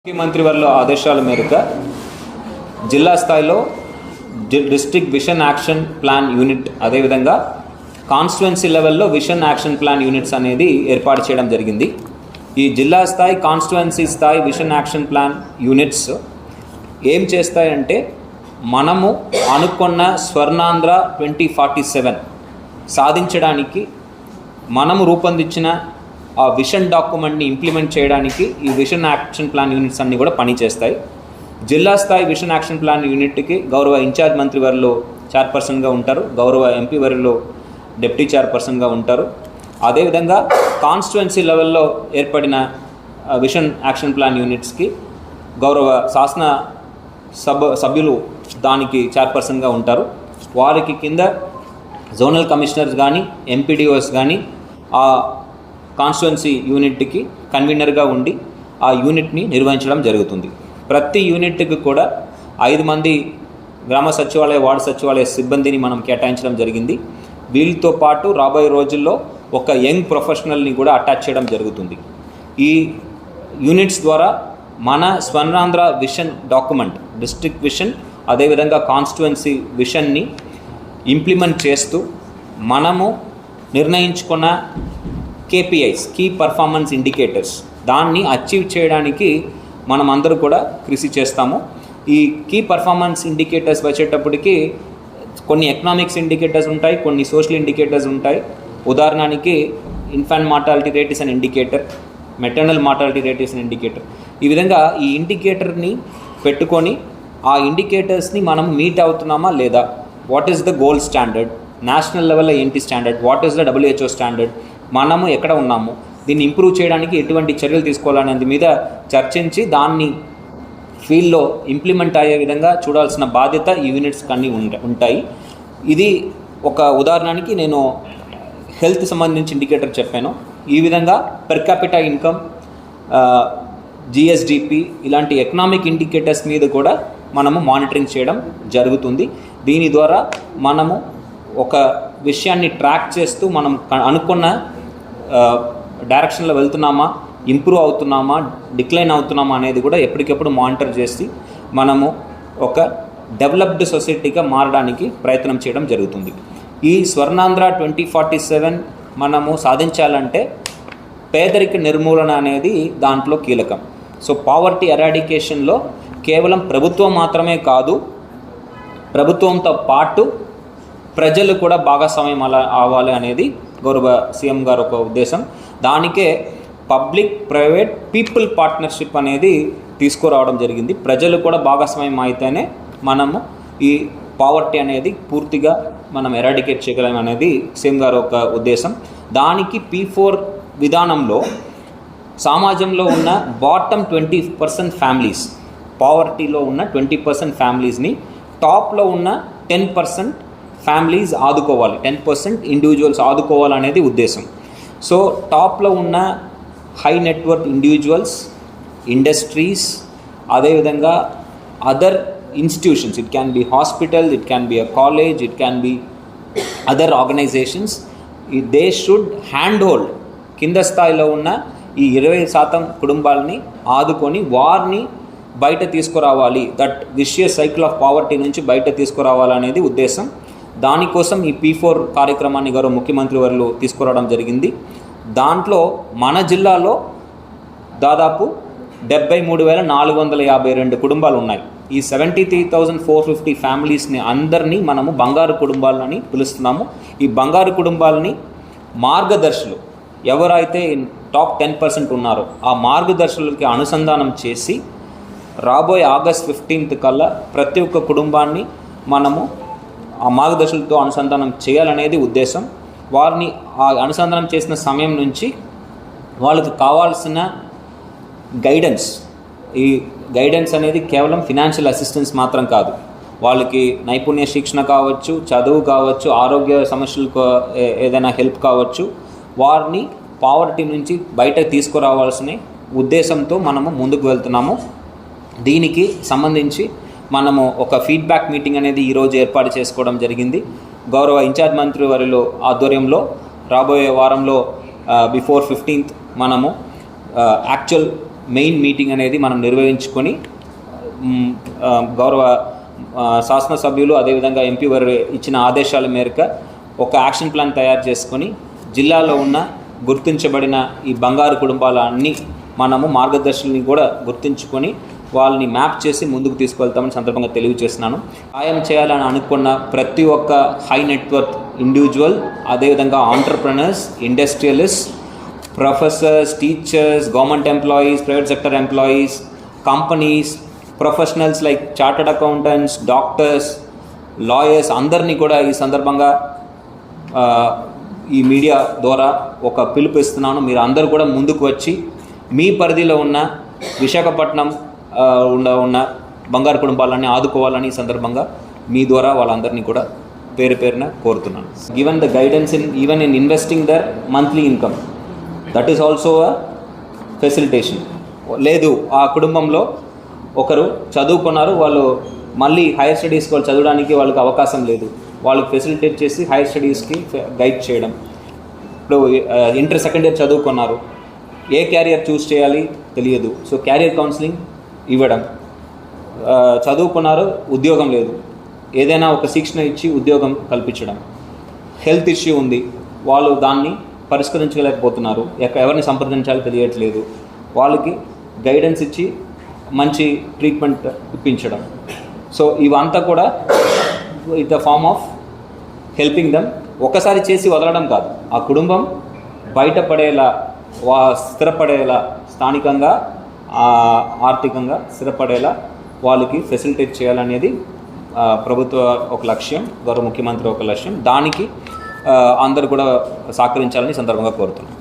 ముఖ్యమంత్రి వారి ఆదేశాల మేరకు జిల్లా స్థాయిలో district vision action plan unit అదేవిధంగా కాన్స్టిట్యుయెన్సీ లెవెల్లో విషన్ యాక్షన్ ప్లాన్ యూనిట్స్ అనేది ఏర్పాటు చేయడం జరిగింది. ఈ జిల్లా స్థాయి కాన్స్టిట్యుయెన్సీ స్థాయి విషన్ యాక్షన్ ప్లాన్ యూనిట్స్ ఏం చేస్తాయంటే మనము అనుకున్న స్వర్ణాంధ్ర 2047 సాధించడానికి మనము రూపొందించిన ఆ విషన్ డాక్యుమెంట్ని ఇంప్లిమెంట్ చేయడానికి ఈ విషన్ యాక్షన్ ప్లాన్ యూనిట్స్ అన్నీ కూడా పనిచేస్తాయి. జిల్లా స్థాయి విషన్ యాక్షన్ ప్లాన్ యూనిట్కి గౌరవ ఇన్ఛార్జ్ మంత్రి వారిలో చైర్పర్సన్గా ఉంటారు, గౌరవ ఎంపీ వారిలో డిప్యూటీ చైర్పర్సన్గా ఉంటారు. అదేవిధంగా కాన్స్టిట్యుయెన్సీ లెవెల్లో ఏర్పడిన విషన్ యాక్షన్ ప్లాన్ యూనిట్స్కి గౌరవ శాసన సభ్యులు దానికి చైర్పర్సన్గా ఉంటారు. వారికి కింద జోనల్ కమిషనర్స్ కానీ ఎంపీడీఓస్ కానీ ఆ కాన్స్టిట్యుయెన్సీ యూనిట్కి కన్వీనర్గా ఉండి ఆ యూనిట్ని నిర్వహించడం జరుగుతుంది. ప్రతి యూనిట్కి కూడా 5 మంది గ్రామ సచివాలయ వార్డు సచివాలయ సిబ్బందిని మనం కేటాయించడం జరిగింది. వీళ్ళతో పాటు రాబోయే రోజుల్లో ఒక యంగ్ ప్రొఫెషనల్ని కూడా అటాచ్ చేయడం జరుగుతుంది. ఈ యూనిట్స్ ద్వారా మన Swarnandhra vision document, district vision అదేవిధంగా కాన్స్టిట్యుయెన్సీ విషన్ని ఇంప్లిమెంట్ చేస్తూ మనము నిర్ణయించుకున్న KPIs కీ పర్ఫార్మెన్స్ ఇండికేటర్స్ దాన్ని అచీవ్ చేయడానికి మనం అందరూ కూడా కృషి చేస్తాము. ఈ కీ పర్ఫార్మెన్స్ ఇండికేటర్స్ వచ్చేటప్పటికి కొన్ని ఎకనామిక్స్ ఇండికేటర్స్ ఉంటాయి, కొన్ని సోషల్ ఇండికేటర్స్ ఉంటాయి. ఉదాహరణకి infant mortality rate is an indicator, maternal mortality rate is an indicator. ఈ విధంగా ఈ ఇండికేటర్ని పెట్టుకొని ఆ ఇండికేటర్స్ని మనం మీట్ అవుతున్నామా లేదా, what is the gold standard, national లెవెల్లో ఏంటి standard, what is the WHO standard, మనము ఎక్కడ ఉన్నాము, దీన్ని ఇంప్రూవ్ చేయడానికి ఎటువంటి చర్యలు తీసుకోవాలనేది మీద చర్చించి దాన్ని ఫీల్డ్లో ఇంప్లిమెంట్ అయ్యే విధంగా చూడాల్సిన బాధ్యత ఈ యూనిట్స్ అన్నీ ఉంటాయి. ఇది ఒక ఉదాహరణకి నేను హెల్త్ సంబంధించి ఇండికేటర్ చెప్పాను. ఈ విధంగా పెర్ క్యాపిటల్ ఇన్కమ్, GSDP ఇలాంటి ఎకనామిక్ ఇండికేటర్స్ మీద కూడా మనము మానిటరింగ్ చేయడం జరుగుతుంది. దీని ద్వారా మనము ఒక విషయాన్ని ట్రాక్ చేస్తూ మనం అనుకున్న డైరెక్షన్లో వెళ్తున్నామా, ఇంప్రూవ్ అవుతున్నామా, డిక్లైన్ అవుతున్నామా అనేది కూడా ఎప్పటికెప్పుడు మానిటర్ చేసి మనము ఒక డెవలప్డ్ సొసైటీగా మారడానికి ప్రయత్నం చేయడం జరుగుతుంది. ఈ స్వర్ణాంధ్ర 2047 మనము సాధించాలంటే పేదరిక నిర్మూలన అనేది దాంట్లో కీలకం. సో పావర్టీ ఎరాడికేషన్లో కేవలం ప్రభుత్వం మాత్రమే కాదు, ప్రభుత్వంతో పాటు ప్రజలు కూడా భాగస్వామ్యం అవ్వాలి అనేది గౌరవ సీఎం గారు ఒక ఉద్దేశం. దానికే పబ్లిక్ ప్రైవేట్ పీపుల్ పార్ట్నర్షిప్ అనేది తీసుకురావడం జరిగింది. ప్రజలు కూడా భాగస్వామ్యం అయితేనే మనము ఈ పావర్టీ అనేది పూర్తిగా మనం ఎరాడికేట్ చేయగలం అనేది సీఎం గారు ఒక ఉద్దేశం. దానికి P4 విధానంలో సమాజంలో ఉన్న బాటమ్ 20% ఫ్యామిలీస్, పావర్టీలో ఉన్న 20% ఫ్యామిలీస్ని టాప్లో ఉన్న 10% ఫ్యామిలీస్ ఆదుకోవాలి, 10% ఇండివిజువల్స్ ఆదుకోవాలనేది ఉద్దేశం. సో టాప్లో ఉన్న హై నెట్వర్క్ ఇండివిజువల్స్, ఇండస్ట్రీస్, అదేవిధంగా other institutions, it can be hospital, it can be a college, it can be other organisations, they should hand hold కింద స్థాయిలో ఉన్న ఈ 20% కుటుంబాలని ఆదుకొని వారిని బయట తీసుకురావాలి, that vicious cycle of poverty నుంచి బయట తీసుకురావాలనేది ఉద్దేశం. దానికోసం ఈ P4 కార్యక్రమాన్ని గౌరవ ముఖ్యమంత్రి వారు తీసుకురావడం జరిగింది. దాంట్లో మన జిల్లాలో దాదాపు 73,452 కుటుంబాలు ఉన్నాయి. ఈ 73,450 ఫ్యామిలీస్ని అందరినీ మనము బంగారు కుటుంబాలని పిలుస్తున్నాము. ఈ బంగారు కుటుంబాలని మార్గదర్శులు ఎవరైతే టాప్ 10% ఉన్నారో ఆ మార్గదర్శులకి అనుసంధానం చేసి రాబోయే ఆగస్ట్ 15th కల్లా ప్రతి ఒక్క కుటుంబాన్ని మనము ఆ మార్గదర్శులతో అనుసంధానం చేయాలనేది ఉద్దేశం. వారిని ఆ అనుసంధానం చేసిన సమయం నుంచి వాళ్ళకి కావాల్సిన గైడెన్స్, ఈ గైడెన్స్ అనేది కేవలం ఫినాన్షియల్ అసిస్టెన్స్ మాత్రం కాదు, వాళ్ళకి నైపుణ్య శిక్షణ కావచ్చు, చదువు కావచ్చు, ఆరోగ్య సమస్యలకు ఏదైనా హెల్ప్ కావచ్చు, వారిని పావర్టీ నుంచి బయట తీసుకురావాల్సిన ఉద్దేశంతో మనము ముందుకు వెళ్తున్నాము. దీనికి సంబంధించి మనము ఒక ఫీడ్బ్యాక్ మీటింగ్ అనేది ఈరోజు ఏర్పాటు చేసుకోవడం జరిగింది. గౌరవ ఇన్ఛార్జ్ మంత్రి వారిలో ఆధ్వర్యంలో రాబోయే వారంలో బిఫోర్ 15th మనము యాక్చువల్ మెయిన్ మీటింగ్ అనేది మనం నిర్వహించుకొని గౌరవ శాసనసభ్యులు అదేవిధంగా ఎంపీ వారు ఇచ్చిన ఆదేశాల మేరకు ఒక యాక్షన్ ప్లాన్ తయారు చేసుకొని జిల్లాలో ఉన్న గుర్తించబడిన ఈ బంగారు కుటుంబాలన్నీ మనము మార్గదర్శుల్ని కూడా గుర్తించుకొని వాళ్ళని మ్యాప్ చేసి ముందుకు తీసుకెళ్తామని సందర్భంగా తెలియజేస్తున్నాను. సాయం చేయాలని అనుకున్న ప్రతి ఒక్క హై నెట్వర్క్ ఇండివిజువల్, అదేవిధంగా entrepreneurs, industrialist, professors, teachers, government employees, private sector employees, companies, professionals like chartered accountants, doctors, lawyers అందరినీ కూడా ఈ సందర్భంగా ఈ మీడియా ద్వారా ఒక పిలుపు ఇస్తున్నాను. మీరు అందరూ కూడా ముందుకు వచ్చి మీ పరిధిలో ఉన్న విశాఖపట్నం ఉన్న బంగారు కుటుంబాలన్నీ ఆదుకోవాలని ఈ సందర్భంగా మీ ద్వారా వాళ్ళందరినీ కూడా పేరు పేరున కోరుతున్నాను. Given the guidance even in investing their monthly income, that is also a facilitation. లేదు ఆ కుటుంబంలో ఒకరు చదువుకున్నారు, వాళ్ళు మళ్ళీ హైయర్ స్టడీస్కి వాళ్ళు చదవడానికి వాళ్ళకి అవకాశం లేదు, వాళ్ళకి ఫెసిలిటేట్ చేసి హైయర్ స్టడీస్కి గైడ్ చేయడం. ఇప్పుడు ఇంటర్ సెకండ్ ఇయర్ చదువుకున్నారు, ఏ క్యారియర్ చూస్ చేయాలి తెలియదు, సో క్యారియర్ కౌన్సిలింగ్ ఇవ్వడం. చదువుకున్నారు, ఉద్యోగం లేదు, ఏదైనా ఒక శిక్షణ ఇచ్చి ఉద్యోగం కల్పించడం. హెల్త్ ఇష్యూ ఉంది, వాళ్ళు దాన్ని పరిష్కరించలేకపోతున్నారు, ఎవరిని సంప్రదించాలో తెలియట్లేదు, వాళ్ళకి గైడెన్స్ ఇచ్చి మంచి ట్రీట్మెంట్ ఇప్పించడం. సో ఇవంతా కూడా it the form of helping them. ఒకసారి చేసి వదలడం కాదు, ఆ కుటుంబం బయటపడేలా, స్థిరపడేలా, స్థానికంగా ఆర్థికంగా స్థిరపడేలా వాళ్ళకి ఫెసిలిటేట్ చేయాలనేది ప్రభుత్వ ఒక లక్ష్యం, గౌరవ ముఖ్యమంత్రి ఒక లక్ష్యం. దానికి అందరూ కూడా సహకరించాలని సందర్భంగా కోరుతున్నాను.